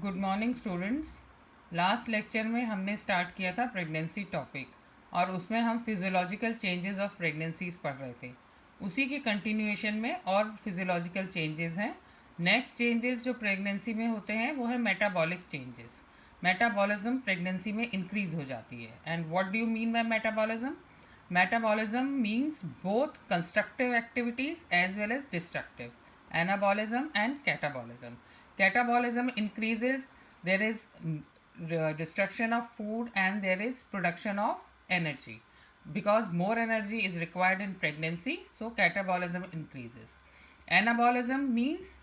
Good morning students. Last lecture में हमने start किया था प्रेगनेंसी टॉपिक और उसमें हम फिजियोलॉजिकल चेंजेस ऑफ प्रेगनेंसीज पढ़ रहे थे। उसी के कंटिन्यूएशन में और फिजियोलॉजिकल चेंजेस हैं। नेक्स्ट चेंजेस जो प्रेगनेंसी में होते हैं वो है मेटाबॉलिक चेंजेस। मेटाबॉलिज्म प्रेगनेंसी में इंक्रीज हो जाती है। And what do you mean by metabolism? Metabolism means both constructive activities as well as destructive, anabolism and catabolism. Catabolism increases, there is destruction of food and there is production of energy. Because more energy is required in pregnancy, so catabolism increases. Anabolism means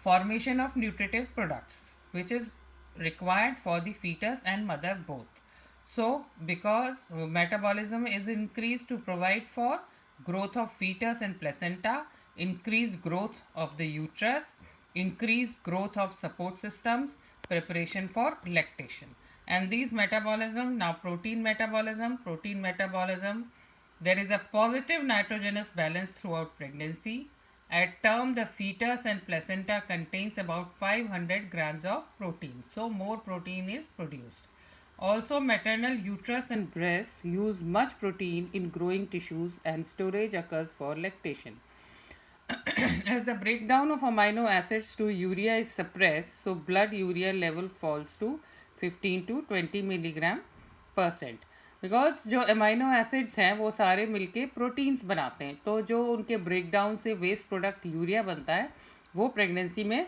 formation of nutritive products, which is required for the fetus and mother both. So, because metabolism is increased to provide for growth of fetus and placenta, increased growth of the uterus, increased growth of support systems, preparation for lactation. And these metabolism, now protein metabolism, there is a positive nitrogenous balance throughout pregnancy. At term, the fetus and placenta contains about 500 grams of protein. So, more protein is produced. Also, maternal uterus and breasts use much protein in growing tissues and storage occurs for lactation. As the breakdown of amino acids to urea is suppressed, so blood urea level falls to 15 to 20 milligram %. Because जो amino acids हैं वो सारे मिलके proteins बनाते हैं, तो जो उनके ब्रेकडाउन से वेस्ट प्रोडक्ट यूरिया बनता है वो प्रेगनेंसी में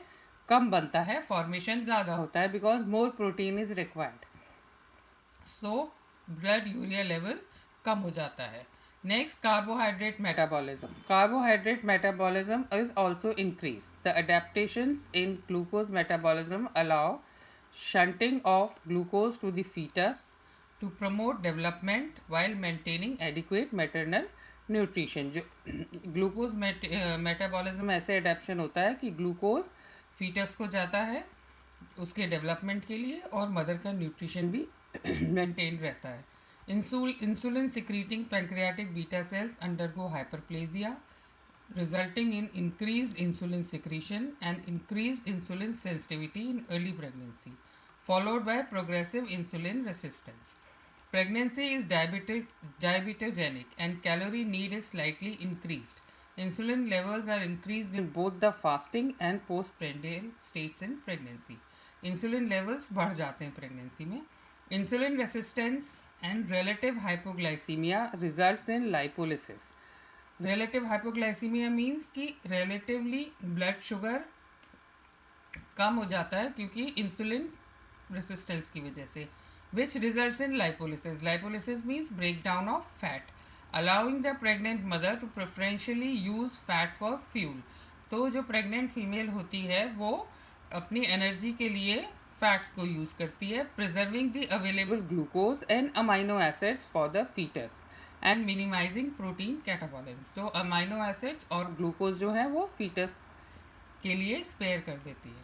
कम बनता है, फॉर्मेशन ज़्यादा होता है because more protein is required. So blood urea level कम हो जाता है. Next, carbohydrate metabolism. Carbohydrate metabolism is also increase. The adaptations in glucose metabolism allow shunting of glucose to the fetus to promote development while maintaining adequate maternal nutrition. जो glucose metabolism ऐसे adaptation होता है कि glucose foetus को जाता है उसके development के लिए और मदर का न्यूट्रिशन भी मेंटेन रहता है. Insulin secreting pancreatic beta cells undergo hyperplasia resulting in increased insulin secretion and increased insulin sensitivity in early pregnancy, followed by progressive insulin resistance. Pregnancy is diabetogenic and calorie need is slightly increased. Insulin levels are increased in both the fasting and postprandial states in pregnancy. Insulin levels बढ़ जाते हैं pregnancy में. Insulin resistance and relative hypoglycemia results in lipolysis. Relative hypoglycaemia means कि relatively blood sugar कम हो जाता है क्योंकि इंसुलिन रेसिस्टेंस की वजह से, which results in lipolysis. Lipolysis means break down of fat, allowing the pregnant mother to preferentially use fat for fuel. तो जो प्रेग्नेंट फीमेल होती है वो अपनी एनर्जी के लिए फैट्स को यूज करती है, preserving the available glucose and amino acids for the fetus and minimising protein catabolism. तो अमाइनो एसिड्स और ग्लूकोज जो है वो फीटस के लिए स्पेयर कर देती है.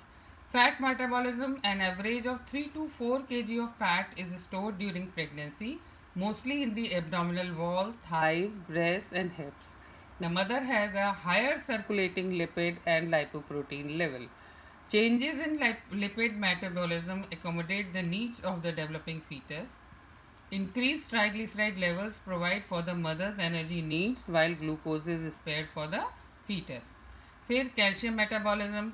Fat metabolism, an average of 3 to 4 kg of fat is stored during pregnancy, mostly in the abdominal wall, thighs, breast and hips. The mother has a higher circulating lipid and lipoprotein level. Changes in lipid metabolism accommodate the needs of the developing fetus. Increased triglyceride levels provide for the mother's energy needs while glucose is spared for the fetus. फिर calcium metabolism.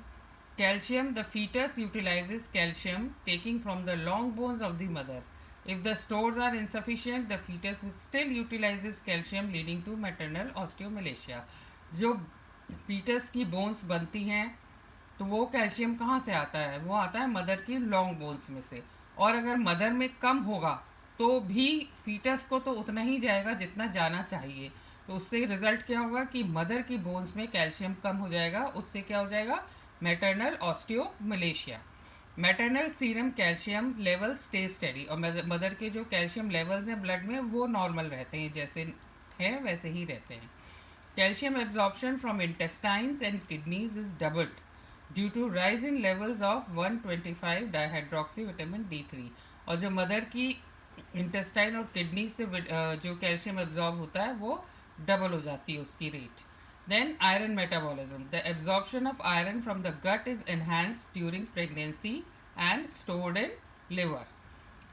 Calcium, the fetus utilizes calcium taking from the long bones of the mother. If the stores are insufficient, the fetus still utilizes calcium leading to maternal osteomalacia. जो fetus की bones बनती हैं तो वो calcium कहाँ से आता है? वो आता है मदर की लॉन्ग बोन्स में से, और अगर मदर में कम होगा तो भी फीटस को तो उतना ही जाएगा जितना जाना चाहिए. तो उससे रिजल्ट क्या होगा कि मदर की बोन्स में कैल्शियम कम हो जाएगा, उससे क्या हो जाएगा? Maternal osteomalacia. Maternal serum calcium level stay steady, और मदर के जो कैल्शियम लेवल्स हैं ब्लड में वो नॉर्मल रहते हैं, जैसे हैं वैसे ही रहते हैं. Calcium absorption from intestines and kidneys is doubled due to rise in levels of 125 dihydroxy vitamin D3. और जो मदर की इंटेस्टाइन और किडनी से जो कैल्शियम एब्जॉर्ब होता है वो डबल हो जाती है उसकी rate. Then iron metabolism. The absorption of iron from the gut is enhanced during pregnancy and stored in liver.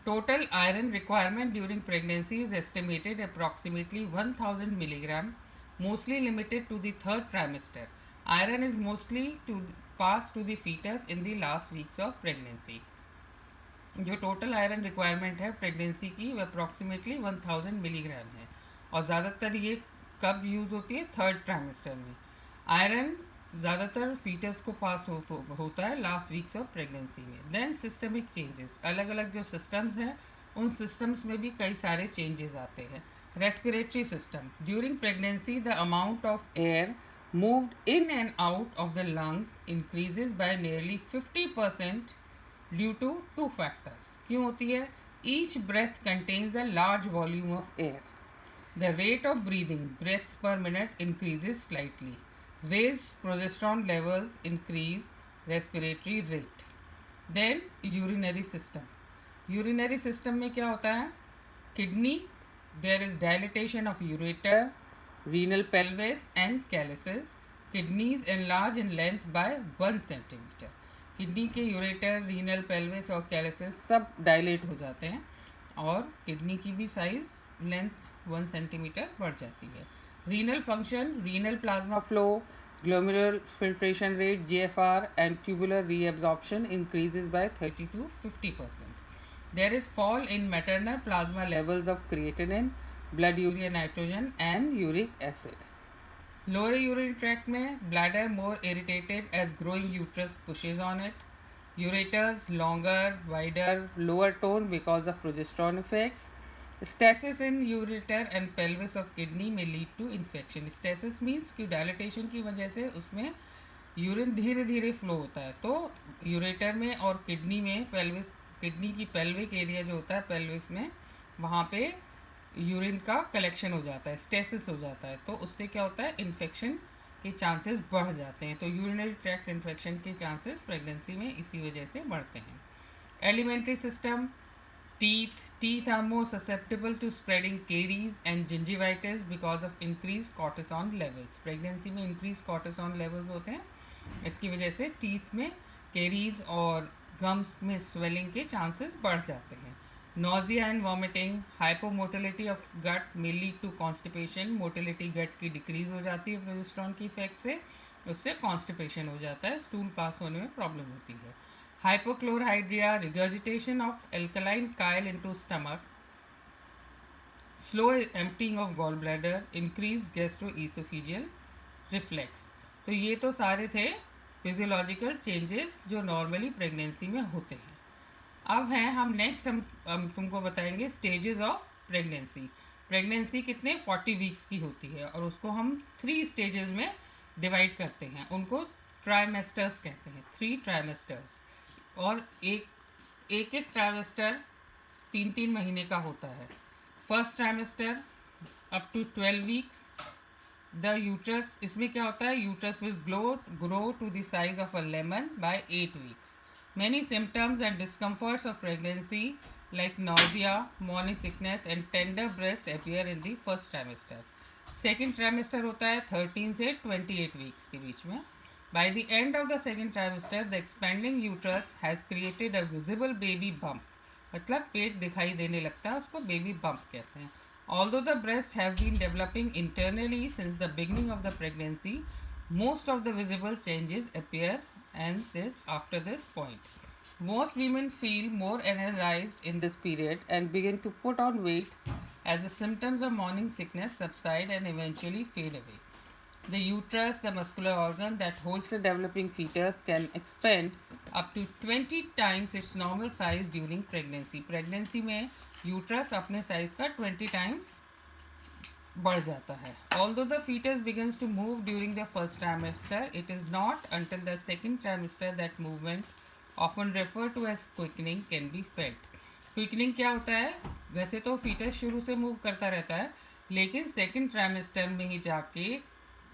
Total iron requirement during pregnancy is estimated approximately 1000 milligram, mostly limited to the third trimester. Iron is mostly passed to the fetus in the last weeks of pregnancy. जो total iron requirement है pregnancy की वो approximately 1000 milligram है और ज़्यादातर ये कब use होती है, थर्ड ट्राइमेस्टर में. आयरन ज़्यादातर फीटस को पास होता है लास्ट वीक्स ऑफ प्रेगनेंसी में. देन सिस्टमिक चेंजेस, अलग अलग जो सिस्टम्स हैं उन सिस्टम्स में भी कई सारे चेंजेस आते हैं. Respiratory system, during pregnancy the amount of air moved in and out of the lungs increases by nearly 50% due to two factors. क्यों होती है? Each breath contains a large volume of air. The rate of breathing, breaths per minute, increases slightly. Raised progesterone levels increase respiratory rate. Then urinary system. Urinary system में क्या होता है? Kidney, there is dilatation of ureter, renal pelvis and calyces. Kidneys enlarge in length by 1 centimeter. Kidney के ureter, renal pelvis और calyces सब dilate हो जाते हैं और किडनी की भी साइज लेंथ 1 सेंटीमीटर बढ़ जाती है. Renal function, renal plasma flow, glomerular filtration rate GFR and tubular reabsorption increases by 30 to 50%. There is fall in maternal plasma levels of creatinine, blood urea nitrogen and uric acid. Lower urine tract में bladder more irritated as growing uterus pushes on it. Ureters longer, wider, lower tone because of progesterone effects. Stasis in ureter and pelvis of kidney में lead to infection. Stasis means कि dilatation की वजह से उसमें urine धीरे धीरे flow होता है, तो यूरेटर में और किडनी में पेल्विस, किडनी की पेल्विक एरिया जो होता है पेल्विस में, वहाँ पे यूरिन का कलेक्शन हो जाता है, स्टेसिस हो जाता है, तो उससे क्या होता है, इन्फेक्शन के चांसेस बढ़ जाते हैं. तो यूरिनरी ट्रैक्ट इन्फेक्शन के चांसेस प्रेगनेंसी में इसी वजह से बढ़ते हैं. Alimentary system, teeth are more susceptible to spreading caries and gingivitis because of increased cortisol levels. Pregnancy में increased cortisol levels होते हैं, इसकी वजह से टीथ में caries और गम्स में स्वेलिंग के चांसेस बढ़ जाते हैं. Nausea and vomiting, hypomotility of gut may lead to constipation. Motility gut की डिक्रीज हो जाती है प्रोजेस्टेरॉन की इफेक्ट से, उससे कॉन्स्टिपेशन हो जाता है, स्टूल पास होने में प्रॉब्लम होती है. Hypochlorhydria, regurgitation of alkaline chyle into stomach, slow emptying of gallbladder, increased gastroesophageal reflex. तो ये तो सारे थे फिजियोलॉजिकल चेंजेस जो नॉर्मली प्रेगनेंसी में होते हैं. अब हैं हम नेक्स्ट हम तुमको बताएंगे स्टेजेस ऑफ प्रेगनेंसी. प्रेगनेंसी कितने 40 वीक्स की होती है और उसको हम 3 स्टेजेस में डिवाइड करते हैं. उनको ट्राइमेस्टर्स कहते हैं, 3 ट्राइमेस्टर्स. और एक ट्राइमेस्टर 3 महीने का होता है. First trimester up to 12 weeks. The uterus, इसमें क्या होता है, uterus will grow to the size of a lemon by 8 weeks. Many symptoms and discomforts of pregnancy like nausea, morning sickness and tender breast appear in the first trimester. Second trimester होता है 13 से 28 weeks के बीच में. By the end of the second trimester, the expanding uterus has created a visible baby bump. मतलब पेट दिखाई देने लगता है, उसको baby bump कहते हैं. Although the breasts have been developing internally since the beginning of the pregnancy, most of the visible changes appear after this point. Most women feel more energized in this period and begin to put on weight as the symptoms of morning sickness subside and eventually fade away. The uterus, the muscular organ that holds the developing fetus, can expand up to 20 times its normal size during pregnancy. Pregnancy में uterus अपने size का 20 times बढ़ जाता है. Although the fetus begins to move during the first trimester, it is not until the second trimester that movement, often referred to as quickening, can be felt. Quickening क्या होता है? वैसे तो fetus शुरू से move करता रहता है, लेकिन second trimester में ही जाके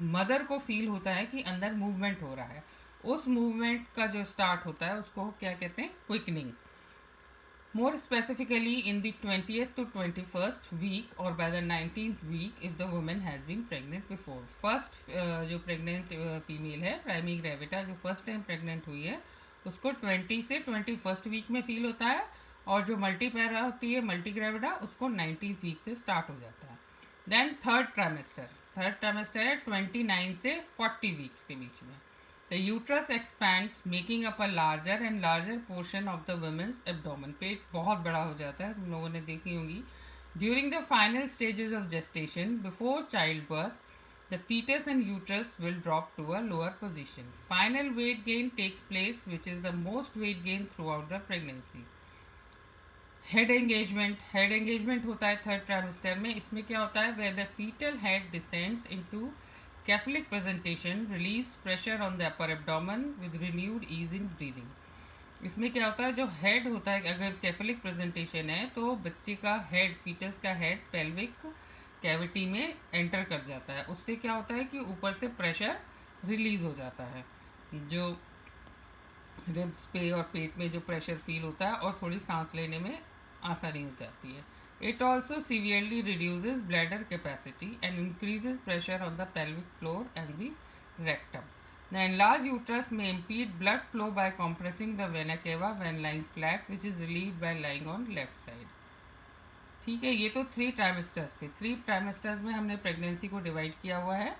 मदर को फील होता है कि अंदर मूवमेंट हो रहा है. उस मूवमेंट का जो स्टार्ट होता है उसको क्या कहते हैं, quickening. More specifically, in the 20th to 21st week or by the 19th week if the woman has been pregnant before. First जो pregnant female है, प्राइमी ग्रेविटा जो फर्स्ट टाइम प्रेग्नेंट हुई है, उसको 20 से 21st वीक में फील होता है, और जो मल्टीपैरा होती है, मल्टीग्रेविडा, उसको 19th वीक पे स्टार्ट हो जाता है। देन थर्ड ट्राइमेस्टर है 29 से 40 वीक्स के बीच में। The uterus expands making up a larger and larger portion of the woman's abdomen. पेट बहुत बड़ा हो जाता है, तुम लोगों ने देखी होगी। During the final stages of gestation before child birth, the fetus and uterus will drop to a lower position. Final weight gain takes place, which is the most weight gain throughout the pregnancy. Head engagement होता है third trimester में। इसमें क्या होता है, where the foetal head descends into cephalic presentation, release pressure on the upper abdomen with renewed ease in breathing. इसमें क्या होता है, जो हेड होता है, अगर कैफलिक प्रेजेंटेशन है तो बच्चे का हेड, फीटस का हेड पेल्विक कैविटी में एंटर कर जाता है। उससे क्या होता है कि ऊपर से प्रेशर रिलीज हो जाता है, जो रिब्स पे और पेट में जो प्रेशर फील होता है, और थोड़ी सांस लेने में आसानी हो जाती है। It also severely reduces bladder capacity and increases pressure on the pelvic floor and the rectum. The enlarged uterus may impede blood flow by compressing the vena cava when lying flat, which is relieved by lying on left side. ठीक है, ये तो 3 trimesters थे। 3 trimesters में हमने pregnancy को divide किया हुआ है।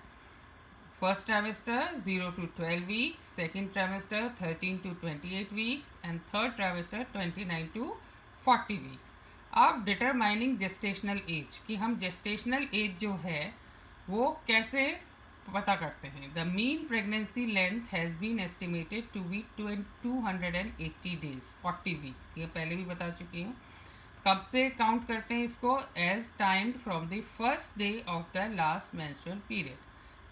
First trimester 0 to 12 weeks, second trimester 13 to 28 weeks and third trimester 29 to 40 weeks. अब डिटरमाइनिंग जेस्टेशनल एज, कि हम जेस्टेशनल एज जो है वो कैसे पता करते हैं। The mean pregnancy length has been estimated to be 280 days, 40 weeks. ये पहले भी बता चुकी हूँ। कब से काउंट करते हैं इसको, as timed from the first day of the last menstrual period.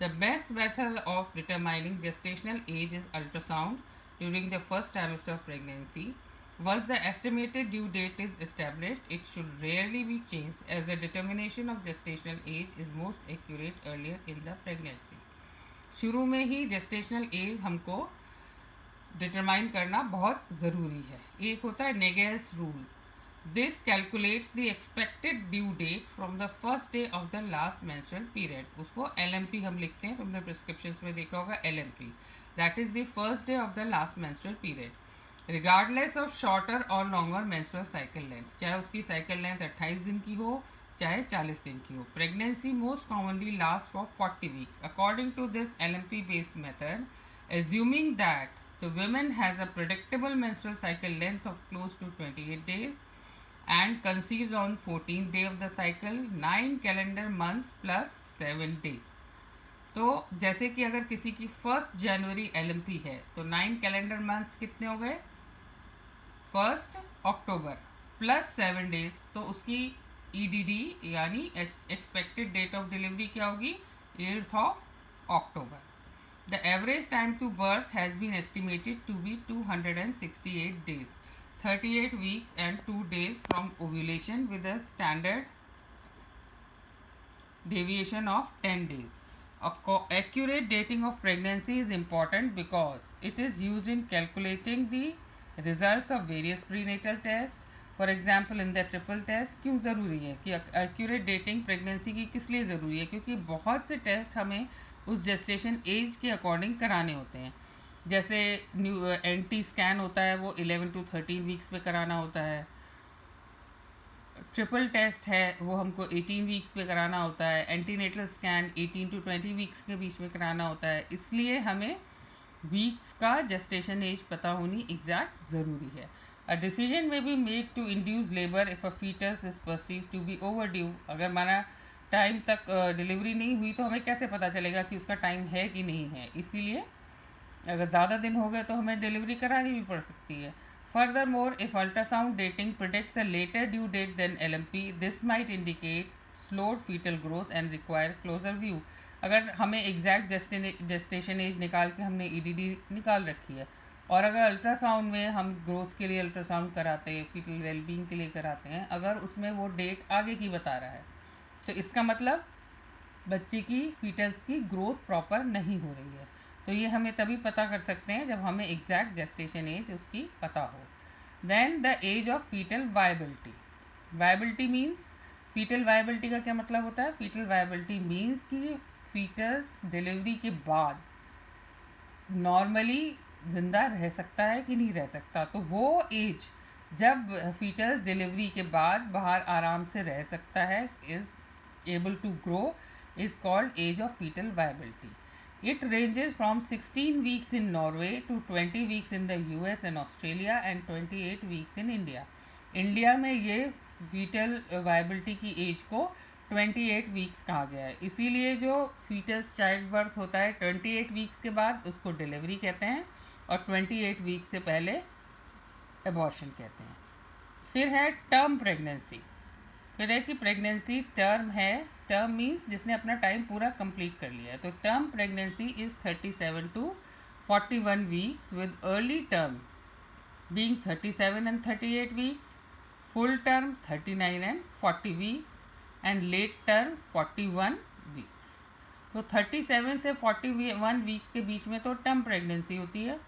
The best method of determining gestational age is ultrasound during the first trimester of pregnancy. Once the estimated due date is established, it should rarely be changed, as the determination of gestational age is most accurate earlier in the pregnancy. शुरू में ही gestational age हमको determine करना बहुत ज़रूरी है। एक होता है Naegele's rule. This calculates the expected due date from the first day of the last menstrual period. उसको LMP हम लिखते हैं, तुमने प्रिस्क्रिप्शंस में देखा होगा LMP, that is the first day of the last menstrual period, regardless of shorter और longer menstrual cycle length, चाहे उसकी साइकिल लेंथ 28 दिन की हो चाहे 40 दिन की हो। Pregnancy most commonly last for 40 weeks. According to this LMP based method, assuming that the woman has a predictable menstrual cycle length of close to 28 days and conceives on 14th day of the cycle, 9 calendar months plus 7 days. तो जैसे कि अगर किसी की 1 जनवरी LMP है तो 9 calendar months कितने हो गए, 1 अक्टूबर प्लस 7 डेज, तो उसकी EDD यानी एक्सपेक्टेड डेट ऑफ डिलीवरी क्या होगी, 8th of October. The average time to birth has been estimated to be 268 days, 38 weeks and 2 days from ovulation, with a standard deviation of 10 days. Accurate dating of pregnancy is important because it is used in calculating the results of various prenatal tests. For example in the triple test क्यों ज़रूरी है कि accurate dating pregnancy की किस लिए ज़रूरी है, क्योंकि बहुत से टेस्ट हमें उस जेस्टेशन एज के अकॉर्डिंग कराने होते हैं। जैसे NT स्कैन होता है वो 11 to 13 वीक्स पे कराना होता है। ट्रिपल टेस्ट है वो हमको 18 वीक्स पे कराना होता है। एंटीनेटल स्कैन 18 to 20 वीक्स के बीच में कराना होता है। इसलिए हमें वीक्स का जेस्टेशन एज पता होनी एग्जैक्ट ज़रूरी है। A decision may be made to induce labor if a fetus is perceived to be overdue. अगर हमारा टाइम तक डिलीवरी नहीं हुई तो हमें कैसे पता चलेगा कि उसका टाइम है कि नहीं है। इसीलिए अगर ज़्यादा दिन हो गए तो हमें डिलीवरी करानी भी पड़ सकती है। Furthermore, if ultrasound dating predicts a later due date than LMP, this might indicate slowed fetal growth and require closer view. अगर हमें एग्जैक्ट जेस्टेशन एज निकाल के हमने EDD निकाल रखी है, और अगर अल्ट्रासाउंड में हम ग्रोथ के लिए अल्ट्रासाउंड कराते हैं, फीटल वेलबींग के लिए कराते हैं, अगर उसमें वो डेट आगे की बता रहा है तो इसका मतलब बच्चे की फीटस की ग्रोथ प्रॉपर नहीं हो रही है। तो ये हमें तभी पता कर सकते हैं जब हमें एग्जैक्ट जेस्टेशन एज उसकी पता हो। Then the age of fetal viability. Viability means, fetal viability का क्या मतलब होता है, फीटल वायबिलिटी मीन्स कि फीटस डिलीवरी के बाद नॉर्मली ज़िंदा रह सकता है कि नहीं रह सकता। तो वो एज जब फीटस डिलीवरी के बाद बाहर आराम से रह सकता है, is able to grow, is called age of fetal viability. It ranges from 16 weeks in Norway to 20 weeks in the US and Australia and 28 weeks in India. India में ये फीटल वायबिलिटी की एज को 28 weeks कहा गया है. इसीलिए जो foetus child birth होता है 28 वीक्स के बाद उसको डिलीवरी कहते हैं और 28 वीक से पहले एबॉर्शन कहते हैं. फिर है टर्म प्रेगनेंसी. फिर है कि प्रेगनेंसी टर्म है. टर्म मीन्स जिसने अपना टाइम पूरा कंप्लीट कर लिया है. तो term pregnancy is 37 to 41 weeks with early term being 37 and 38 weeks, full term 39 and 40 weeks, and late term 41 weeks. तो 37 से 41 वीक्स के बीच में तो टर्म प्रेगनेंसी होती है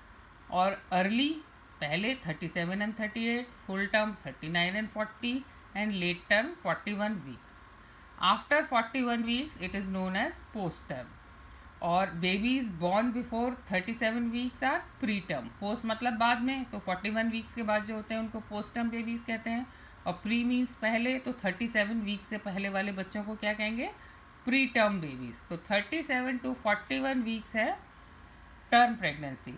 और अर्ली पहले 37 and 38, full term 39 and 40 and late term 41 weeks. After 41 weeks it is known as post term. और babies born before 37 weeks are preterm. Post मतलब बाद में, तो 41 वीक्स के बाद जो होते हैं उनको पोस्ट टर्म बेबीज कहते हैं. और प्री मीन्स पहले, तो 37 वीक से पहले वाले बच्चों को क्या कहेंगे? Pre term babies. तो 37 to 41 वीक्स है term pregnancy.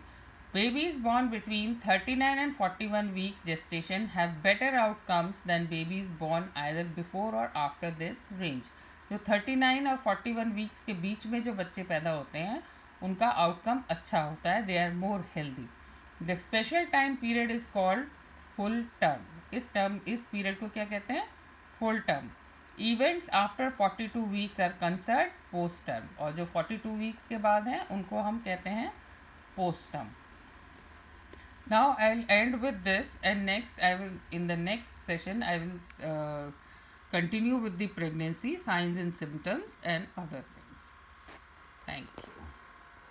Babies born between 39 and 41 weeks gestation have better outcomes than babies born either before or after this range. जो 39 और 41 वीक्स के बीच में जो बच्चे पैदा होते हैं उनका आउटकम अच्छा होता है. They are more healthy. The special time period is called full term. इस पीरियड को क्या कहते हैं? Full term. Events after 42 weeks are considered post term. और जो 42 वीक्स के बाद हैं उनको हम कहते हैं post term. Now I'll end with this, and next in the next session I will continue with the pregnancy signs and symptoms and other things. Thank you.